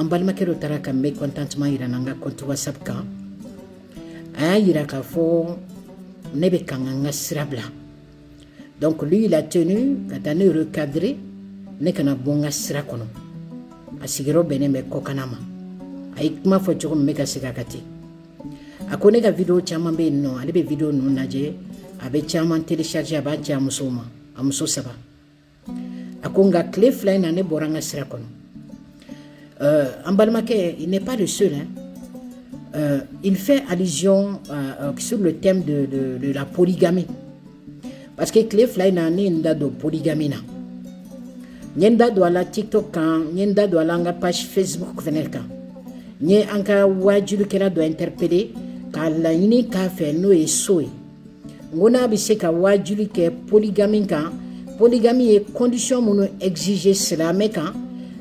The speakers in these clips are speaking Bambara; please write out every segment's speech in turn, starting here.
an balimakɛ dɔ taara ka me contentement yira n ka compte WhatsApp kan a y'a yira k'a fɔ ne bɛ kan ka n ka sira bila donc lui il a tenu ka taa ne recadrer ne kana bɔ n ka sira kɔnɔ a sigiyɔrɔ bɛnnen bɛ kɔkanna ma a ye kuma fɔ cogo min bɛ ka segin a kan ten a ko ne ka video caman bɛ yen nɔ ale bɛ video ninnu lajɛ a bɛ caman télécharger a b'a ci a musow ma a muso 3 a ko nka tile 2 in na ne bɔra n ka sira kɔnɔ an balimakɛ il n'est pas le seul hein. Il fait allusion sur le thème de la polygamie parce que tile 2 in na ne ye n da don polygamie na n ye n da don a la TikTok kan n ye n da don a la n ka page Facebook fɛnɛ kan n ye an ka wajulikɛla dɔ interpellé k'a laɲini k'a fɛ n'o ye so ye n ko n'a bɛ se ka wajuli kɛ polygamie kan polygamie ye condition minnu exiger silamɛ kan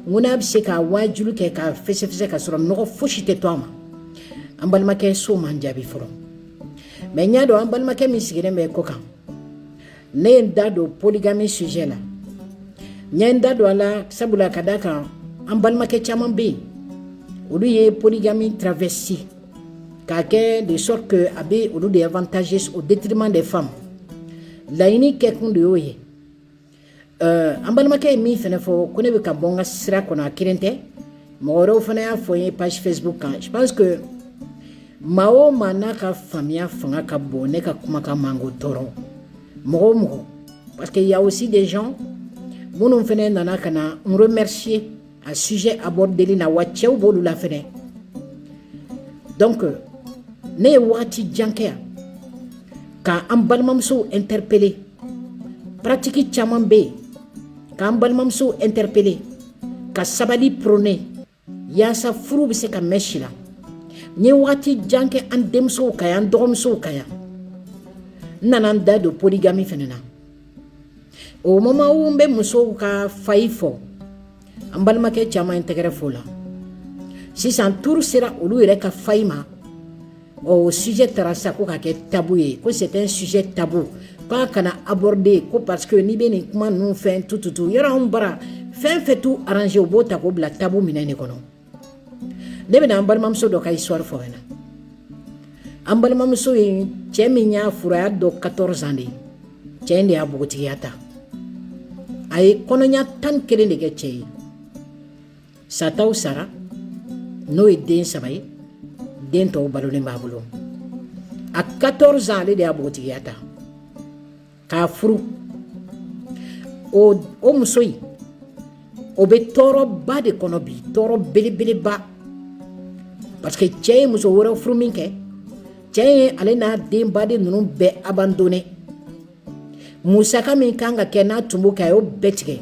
n ko n'a bɛ se ka wajuli kɛ ka fɛsɛfɛsɛ ka sɔrɔ nɔgɔ fosi tɛ to a ma an balimakɛ so man jaabi fɔlɔ mais n y'a dɔn an balimakɛ min sigilen bɛ kɔ kan ne ye n da don polygamie sujet la n ye n da don a la sabula ka da kan an balimakɛ caman bɛ yen olu ye polygamie travesti k'a kɛ de sorte que a bɛ olu de avantager au détriment des femmes laɲini kɛkun de y'o ye an balimakɛ ye min fɛnɛ fɔ ko ne bɛ ka bɔ n ka sira kɔnɔ a kelen tɛ mɔgɔ wɛrɛw fana y'a fɔ n ye page Facebook kan je pense que maa o maa n'a ka faamuya fanga ka bon ne ka kumakan man k'o tɔɔrɔ mɔgɔ o mɔgɔ parce que y a aussi des gens minnu fana nana ka na n remercier a sujet abordé na wa cɛw b'olu la fɛnɛ donc ne ye wagati jan kɛ yan ka an balimamusow interpeller pratique caman bɛ yen k'an balimamusow interpeller ka sabali prôner yaasa furu bɛ se ka mɛn si la n ye wagati jan kɛ an denmusow kan yan an dɔgɔmusow kan yan n nana n da don polygamie fɛnɛ na o moment où n bɛ musow ka failli fɔ an balimakɛ caman ye tɛgɛrɛ fɔ o la sisan turu sera olu yɛrɛ ka failli ma o sujet taara sa ko ka kɛ tabou ye ko c'est un sujet tabou k'a kana aborder ko parce que n'i bɛ nin kuma ninnu fɛn tututu yɔrɔ anw bara fɛn fɛn t'u arranger u b'o ta k'o bila tabou minɛn de kɔnɔ ne bɛna an balimamuso dɔ ka histoire fɔ ɲɛna an balimamuso ye cɛ min y'a furu a y'a dɔn 14 ans de ye cɛ in de y'a bogotigiya ta a ye kɔnɔɲa 11 de kɛ cɛ ye sataw sara n'o ye den 3 ye den tɔw balolen b'a bolo a 14 ans ale de y'a bogotigiya ta k'a furu o muso in o bɛ tɔɔrɔba de kɔnɔ bi tɔɔrɔ belebeleba parce que cɛ ye muso wɛrɛ furu min kɛ cɛ ye ale n'a denbaden ninnu bɛɛ abandonné musaka min kan ka kɛ n'a tun b'o kɛ a y'o bɛɛ tigɛ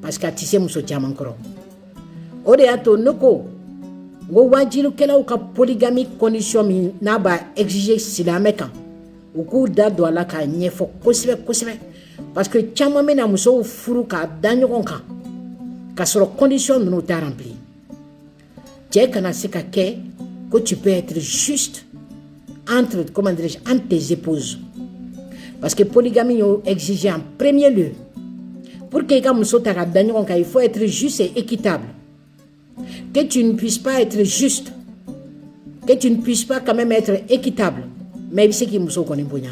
parce que a tɛ se muso caman kɔrɔ o de y'a to ne ko n ko wajilikɛlaw ka polygamie condition min n'a b'a exiger silamɛ kan u k'u da don a la k'a ɲɛfɔ kosɛbɛ kosɛbɛ parce que caman bɛna musow furu k'a da ɲɔgɔn kan k'a sɔrɔ condition ninnu t'a rempli cɛ kana se ka kɛ ko tu peux être juste entre comment dirais-je entre tes épouses parce que polygamie y'o exiger en premier lieu pour que i ka muso ta ka da ɲɔgɔn kan il faut être juste et équitable que tu ne puisses pas être juste que tu ne puisses pas quand même être équitable mais i bɛ se k'i muso kɔni bonya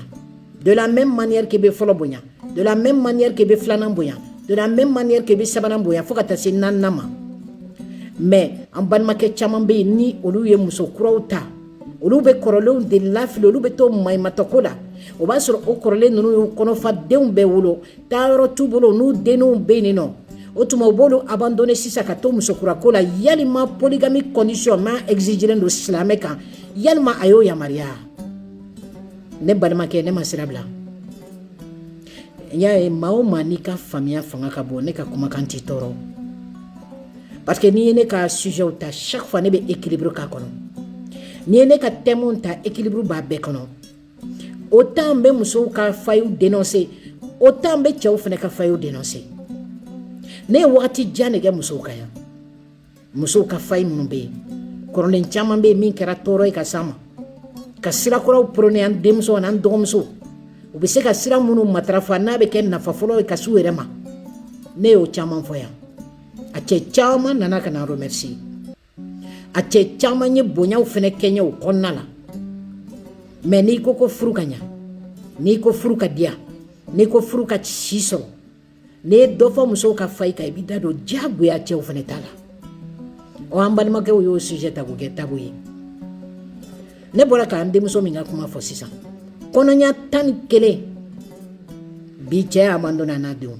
de la même manière que i bɛ fɔlɔ bonya de la même manière que i bɛ filanan bonya de la même manière que i bɛ sabanan bonya fo ka taa se naaninan ma mais an balimakɛ caman bɛ yen ni olu ye muso kuraw ta olu bɛ kɔrɔlenw de lafili olu bɛ to maɲumatɔko la o b'a sɔrɔ o kɔrɔlen ninnu y'u kɔnɔfa denw bɛɛ wolo taayɔrɔ t'u bolo n'u denninw bɛ yen nɔ o tuma u b'olu abandonné sisan ka to musokurako la yalima polygamie condition n'a exigilen don silamɛ kan yalima a y'o yamaruya ne balimakɛ ne ma sira bila n y'a ye maa o maa n'i ka faamuya fanga ka bon ne ka kumakan t'i tɔɔrɔ parce que n'i ye ne ka sujet ta chaque fois ne bɛ équilibre k'a kɔnɔ n'i ye ne ka thème ta équilibre b'a bɛɛ kɔnɔ autant n bɛ musow ka failles dénoncer autant n bɛ cɛw fana ka failles dénoncer ne ye wagati jan de kɛ musow kan yan musow ka failles minnu bɛ yen kɔrɔlen caman bɛ yen min kɛra tɔɔrɔ ye ka s'a ma ka sira kuraw prôner an denmuso n'an dɔgɔmuso u bɛ se ka sira minnu matarafa n'a bɛ kɛ nafa fɔlɔ ye ka s'u yɛrɛ ma ne y'o caman fɔ yan a cɛ caman nana ka na remercier a cɛ caman ye bonyaw fɛnɛ kɛɲɛ o kɔnɔna la mais n'i ko ko furu ka ɲa n'i ko furu ka diya n'i ko furu ka si sɔrɔ n'i ye dɔ fɔ musow ka fa i kan i b'i da don diyagoya cɛw fɛnɛ t'a la an balimakɛw y'o sujet ta k'o kɛ tabu ye ne bɔra k'an denmuso min ka kuma fɔ sisan kɔnɔɲa 11 bi cɛ y'a abandonné a n'a denw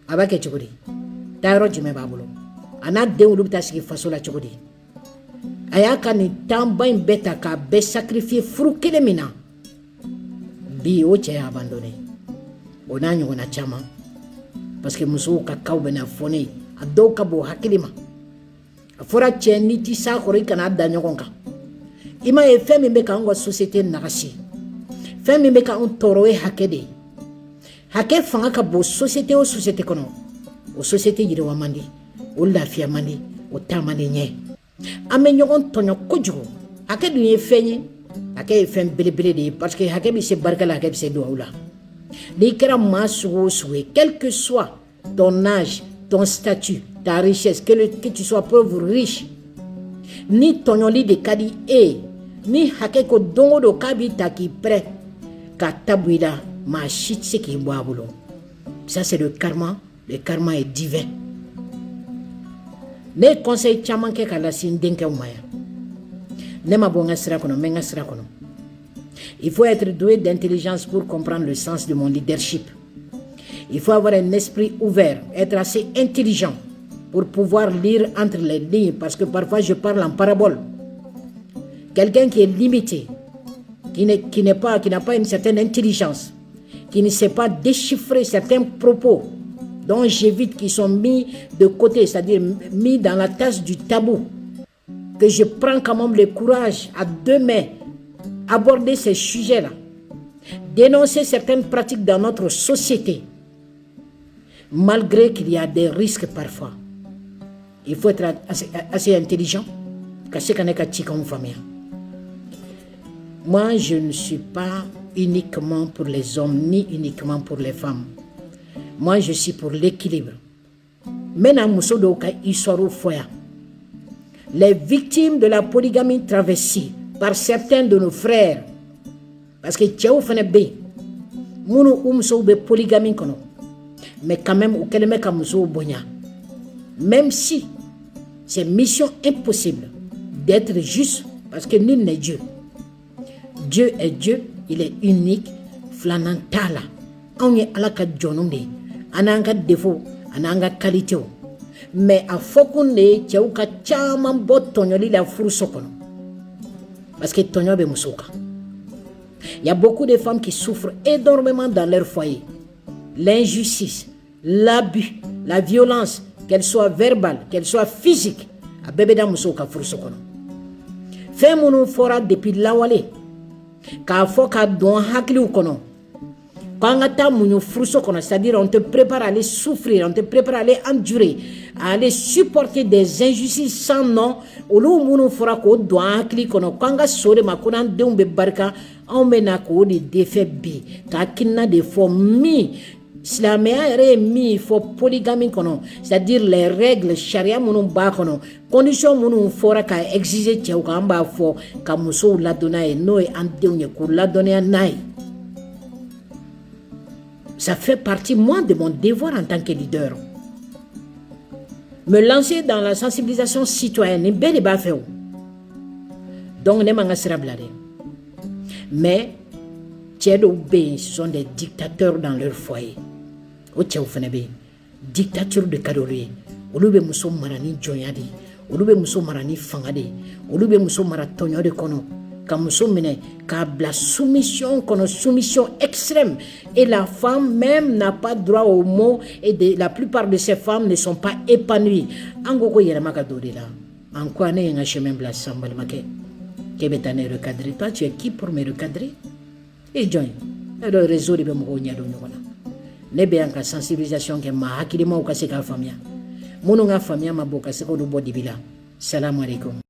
a b'a kɛ cogo di taayɔrɔ jumɛn b'a bolo a n'a denw olu bɛ taa sigi faso la cogo di a y'a ka nin tanba in bɛɛ ta k'a bɛɛ sacrifier furu kelen min na bi o cɛ y'a abandonné o n'a ɲɔgɔnna caman parce que musow ka kaw bɛna fɔ ne ye a dɔw ka bon hakili ma a fɔra cɛ n'i ti s'a kɔrɔ i kana da ɲɔgɔn kan i m'a ye fɛn min bɛ k'anw ka société nagasi fɛn min bɛ k'anw tɔɔrɔ o ye hakɛ de ye hakɛ fanga ka bon société o société kɔnɔ o société yiriwa man di o lafiya man di o taa man di ɲɛ an bɛ ɲɔgɔn tɔɲɔ kojugu hakɛ dun ye fɛn ye hakɛ ye fɛn belebele de ye parce que hakɛ bɛ se barika la hakɛ bɛ se duwawu la n'i kɛra maa sugu o sugu ye quel que soit ton âge ton statut ta richesse que tu sois pauvre ou riche ni tɔɲɔli de ka di e ye ni hakɛ ko don o don k'a b'i ta k'i prêt ka tabu i la maa si tɛ se k'i bɔ a bolo ça c'est le karma est divin ne ye conseil caman kɛ ka lase n denkɛw ma yan ne ma bɔ n ka sira kɔnɔ n bɛ n ka sira kɔnɔ il faut être doué d'intelligence pour comprendre le sens de mon leadership il faut avoir un esprit ouvert être assez intelligent pour pouvoir lire entre les lignes parce que parfois je parle en parabole quelqu'un qui est limité qui n'a pas une certaine intelligence qui ne sait pas déchiffrer certains propos dont j'évite qui sont mis de côté, c'est-à-dire mis dans la tasse du tabou, que je prends quand même le courage à 2 mains, aborder ces sujets-là, dénoncer certaines pratiques dans notre société, malgré qu'il y a des risques parfois. Il faut être assez intelligent, moi, je ne suis pas uniquement pour les hommes, ni uniquement pour les femmes. Moi, je suis pour l'équilibre. Maintenant, les victimes de la polygamie traversée par certains de nos frères, parce que tu as fait une polygamie, mais quand même, même si c'est mission impossible d'être juste, parce que nul n'est Dieu. Dieu est Dieu, il est unique, flanantala. On est à la kadjononde, on a un défaut, on a un qualité. Mais à fokune, tu as un chaman bot tonyoli la fursokono. Parce que tonyo be musoka. Il y a beaucoup de femmes qui souffrent énormément dans leur foyer. L'injustice, l'abus, la violence, qu'elle soit verbale, qu'elle soit physique, a bébé da musoka fursokono. Fait mon fora depuis lawale. K'a fɔ ka don hakiliw kɔnɔ k'an ka taa muɲu furuso kɔnɔ c'est-à-dire on te prépare à aller souffrir on te prépare à aller endurer à aller supporter des injustices sans nom olu minnu fɔra k'o don an hakili kɔnɔ k'an ka so de ma ko n'an denw bɛ barika anw bɛ na k'o de défait bi k'a kinna de fɔ min silamɛya yɛrɛ ye min fɔ polygamie kɔnɔ c'est-à-dire les règles charia minnu b'a kɔnɔ condition minnu fɔra ka exiger cɛw kan an b'a fɔ ka musow ladon n'a ye n'o ye an denw ye k'u ladɔnniya n'a ye ça fait partie moi de mon devoir en tant que leader me lancer dans la sensibilisation citoyenne nin bɛɛ de b'a fɛ o donc ne man ka sira bila dɛ mais cɛ dɔw bɛ yen ce sont des dictateurs dans leur foyer o cɛw fana bɛ yen dictature de ka d'olu ye olu bɛ muso mara ni jɔnya de ye olu bɛ muso mara ni fanga de ye olu bɛ muso mara tɔɲɔ de kɔnɔ ka muso minɛ k'a bila soumission kɔnɔ soumission extrême et la femme même n'a pas droit au mot et la plupart de ces femmes ne sont pas épanouies an ko ko yɛlɛma ka don o de la en quoi ne ye n ka chemin bila sisan balimakɛ k'e bɛ taa ne recadrer toi tu es qui pour me recadrer et jɔn ye le réseau de bɛ mɔgɔw ɲɛdɔn ɲɔgɔn na ne bɛ yan ka sensibilisation kɛ maa hakilimaw ka se k'a faamuya minnu ka faamuya ma bon ka se k'olu bɔ dibi la salamu aleykum